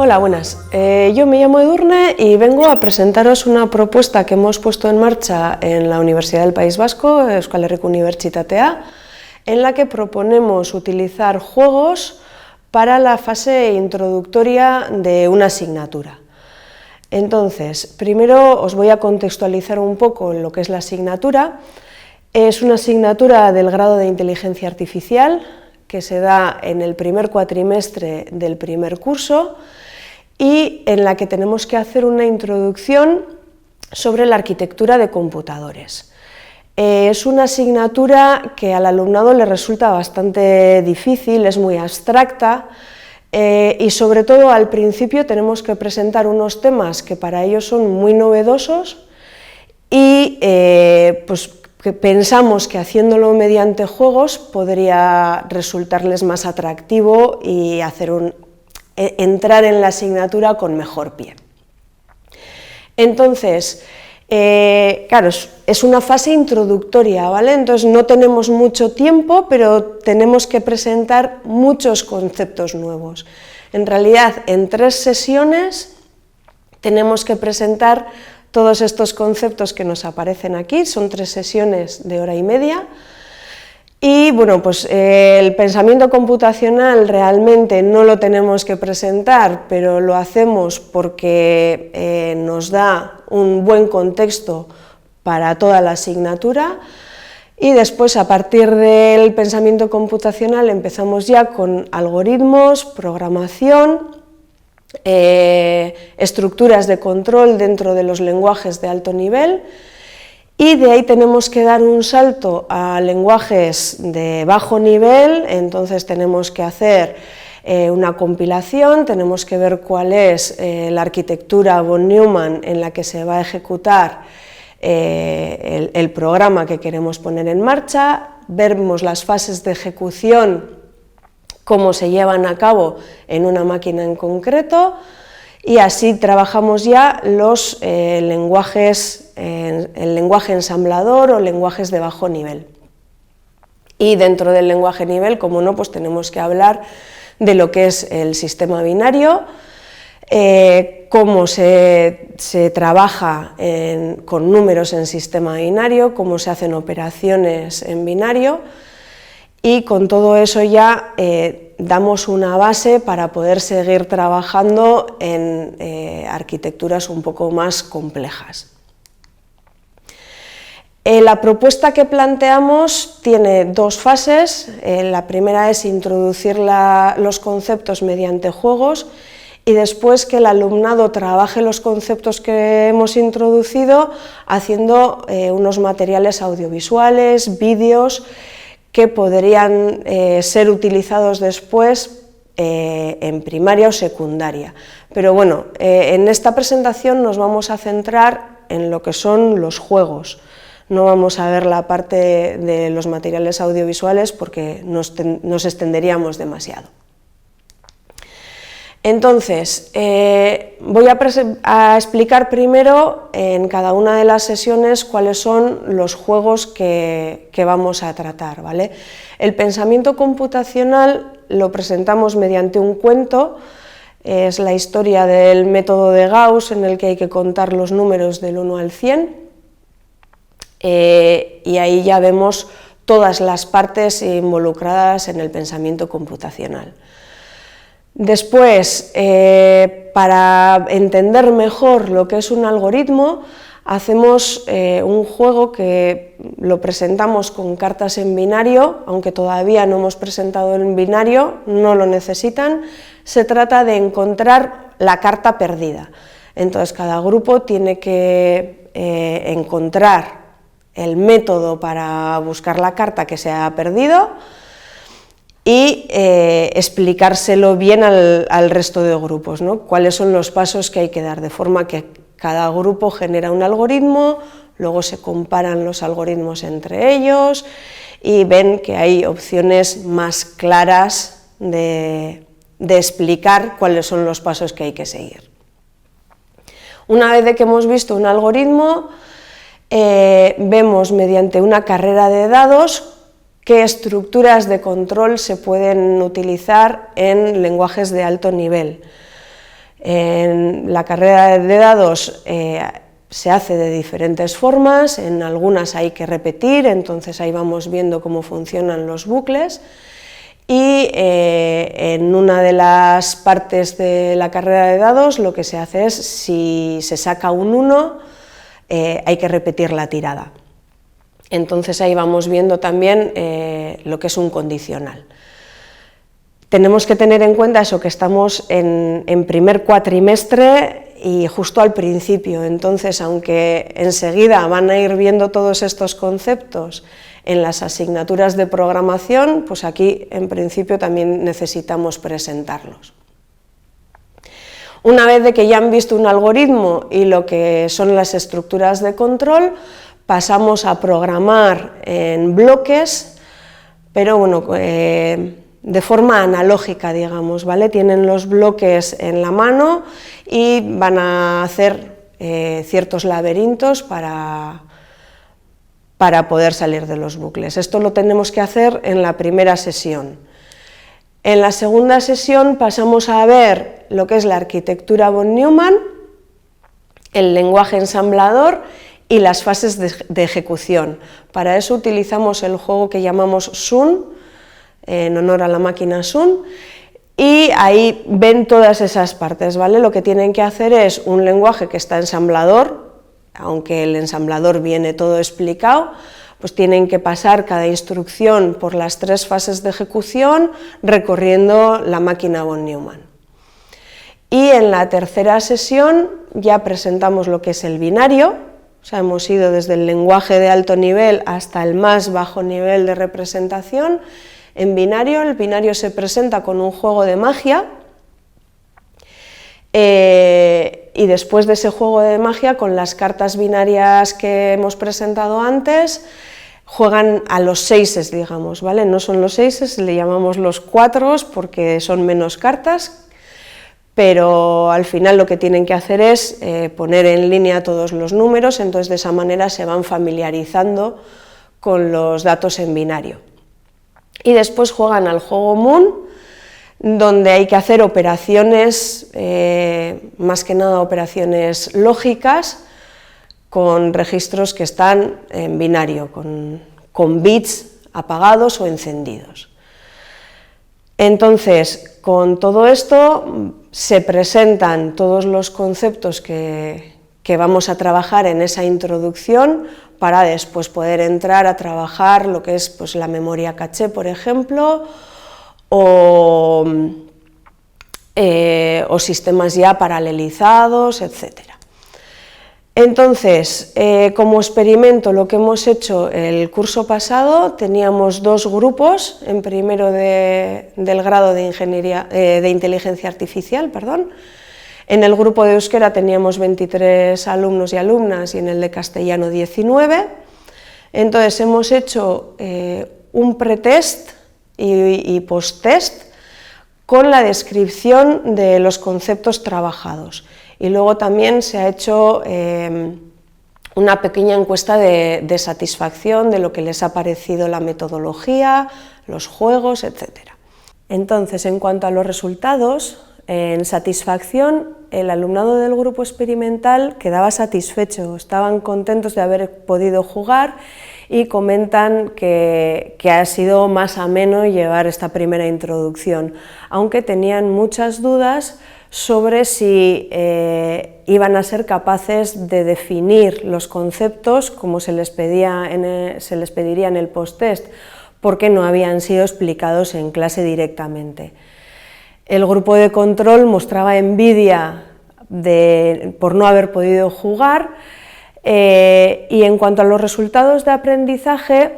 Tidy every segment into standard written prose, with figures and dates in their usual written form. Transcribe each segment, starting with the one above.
Hola, buenas. Yo me llamo Edurne y vengo a presentaros una propuesta que hemos puesto en marcha en la Universidad del País Vasco, Euskal Herriko Unibertsitatea, en la que proponemos utilizar juegos para la fase introductoria de una asignatura. Entonces, primero os voy a contextualizar un poco lo que es la asignatura. Es una asignatura del grado de Inteligencia Artificial que se da en el primer cuatrimestre del primer curso y en la que tenemos que hacer una introducción sobre la arquitectura de computadores. Es una asignatura que al alumnado le resulta bastante difícil, es muy abstracta y sobre todo al principio tenemos que presentar unos temas que para ellos son muy novedosos y pues que pensamos que haciéndolo mediante juegos podría resultarles más atractivo y entrar en la asignatura con mejor pie. Entonces, claro, es una fase introductoria, ¿vale? Entonces no tenemos mucho tiempo, pero tenemos que presentar muchos conceptos nuevos. En realidad, en 3 sesiones tenemos que presentar todos estos conceptos que nos aparecen aquí, son 3 sesiones de hora y media. Y bueno, pues el pensamiento computacional realmente no lo tenemos que presentar, pero lo hacemos porque nos da un buen contexto para toda la asignatura. Y después, a partir del pensamiento computacional, empezamos ya con algoritmos, programación, estructuras de control dentro de los lenguajes de alto nivel, y de ahí tenemos que dar un salto a lenguajes de bajo nivel. Entonces tenemos que hacer una compilación, tenemos que ver cuál es la arquitectura von Neumann en la que se va a ejecutar el programa que queremos poner en marcha, vemos las fases de ejecución, cómo se llevan a cabo en una máquina en concreto, y así trabajamos ya los lenguajes, el lenguaje ensamblador o lenguajes de bajo nivel. Y dentro del lenguaje nivel, como no, pues tenemos que hablar de lo que es el sistema binario, cómo se trabaja con números en sistema binario, cómo se hacen operaciones en binario, y con todo eso ya damos una base para poder seguir trabajando en arquitecturas un poco más complejas. La propuesta que planteamos tiene 2 fases. La primera es introducir los conceptos mediante juegos y después que el alumnado trabaje los conceptos que hemos introducido haciendo unos materiales audiovisuales, vídeos, que podrían ser utilizados después en primaria o secundaria. Pero bueno, en esta presentación nos vamos a centrar en lo que son los juegos. No vamos a ver la parte de los materiales audiovisuales porque nos extenderíamos demasiado. Entonces, voy a explicar primero en cada una de las sesiones cuáles son los juegos que vamos a tratar, ¿vale? El pensamiento computacional lo presentamos mediante un cuento, es la historia del método de Gauss en el que hay que contar los números del 1 al 100, y ahí ya vemos todas las partes involucradas en el pensamiento computacional. Después, para entender mejor lo que es un algoritmo, hacemos un juego que lo presentamos con cartas en binario, aunque todavía no hemos presentado en binario, no lo necesitan. Se trata de encontrar la carta perdida. Entonces, cada grupo tiene que encontrar el método para buscar la carta que se ha perdido y explicárselo bien al resto de grupos, ¿no? Cuáles son los pasos que hay que dar, de forma que cada grupo genera un algoritmo, luego se comparan los algoritmos entre ellos y ven que hay opciones más claras de explicar cuáles son los pasos que hay que seguir. Una vez que hemos visto un algoritmo, vemos mediante una carrera de dados qué estructuras de control se pueden utilizar en lenguajes de alto nivel. En la carrera de dados se hace de diferentes formas, en algunas hay que repetir, entonces ahí vamos viendo cómo funcionan los bucles, y en una de las partes de la carrera de dados lo que se hace es, si se saca un 1, hay que repetir la tirada. Entonces ahí vamos viendo también lo que es un condicional. Tenemos que tener en cuenta eso, que estamos en primer cuatrimestre y justo al principio, entonces aunque enseguida van a ir viendo todos estos conceptos en las asignaturas de programación, pues aquí en principio también necesitamos presentarlos. Una vez de que ya han visto un algoritmo y lo que son las estructuras de control, pasamos a programar en bloques, pero bueno, de forma analógica, digamos, ¿vale? Tienen los bloques en la mano y van a hacer ciertos laberintos para poder salir de los bucles. Esto lo tenemos que hacer en la primera sesión. En la segunda sesión pasamos a ver lo que es la arquitectura von Neumann, el lenguaje ensamblador y las fases de ejecución. Para eso utilizamos el juego que llamamos Sun, en honor a la máquina Sun, y ahí ven todas esas partes, ¿vale? Lo que tienen que hacer es un lenguaje que está ensamblador, aunque el ensamblador viene todo explicado, pues tienen que pasar cada instrucción por las 3 fases de ejecución recorriendo la máquina von Neumann. Y en la tercera sesión ya presentamos lo que es el binario, o sea, hemos ido desde el lenguaje de alto nivel hasta el más bajo nivel de representación. En binario, el binario se presenta con un juego de magia, y después de ese juego de magia, con las cartas binarias que hemos presentado antes, juegan a los 6, digamos, ¿vale? No son los 6, le llamamos los 4 porque son menos cartas, pero al final lo que tienen que hacer es poner en línea todos los números, entonces de esa manera se van familiarizando con los datos en binario. Y después juegan al juego Moon, donde hay que hacer operaciones, más que nada operaciones lógicas, con registros que están en binario, con bits apagados o encendidos. Entonces, con todo esto se presentan todos los conceptos que vamos a trabajar en esa introducción para después poder entrar a trabajar lo que es pues, la memoria caché, por ejemplo, o sistemas ya paralelizados, etc. Entonces, como experimento, lo que hemos hecho el curso pasado, teníamos 2 grupos, en primero del grado de inteligencia artificial, perdón. En el grupo de euskera teníamos 23 alumnos y alumnas y en el de castellano 19. Entonces hemos hecho un pretest y posttest con la descripción de los conceptos trabajados. Y luego también se ha hecho una pequeña encuesta de satisfacción de lo que les ha parecido la metodología, los juegos, etc. Entonces, en cuanto a los resultados, en satisfacción, el alumnado del grupo experimental quedaba satisfecho, estaban contentos de haber podido jugar y comentan que ha sido más ameno llevar esta primera introducción, aunque tenían muchas dudas sobre si iban a ser capaces de definir los conceptos como se les pediría en el post-test, porque no habían sido explicados en clase directamente. El grupo de control mostraba envidia por no haber podido jugar, y en cuanto a los resultados de aprendizaje,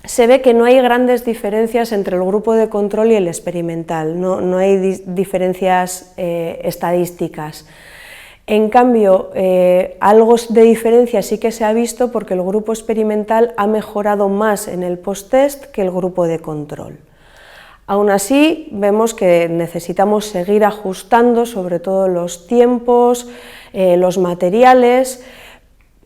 se ve que no hay grandes diferencias entre el grupo de control y el experimental, no hay diferencias estadísticas. En cambio, algo de diferencia sí que se ha visto porque el grupo experimental ha mejorado más en el post-test que el grupo de control. Aún así, vemos que necesitamos seguir ajustando sobre todo los tiempos, los materiales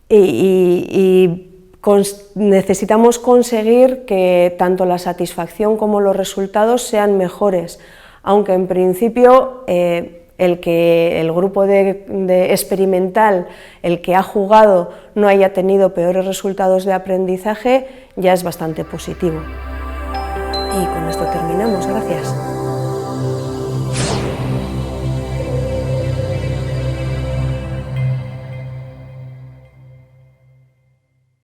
y necesitamos conseguir que tanto la satisfacción como los resultados sean mejores, aunque en principio el el que el grupo de experimental, el que ha jugado, no haya tenido peores resultados de aprendizaje, ya es bastante positivo. Y con esto terminamos, gracias.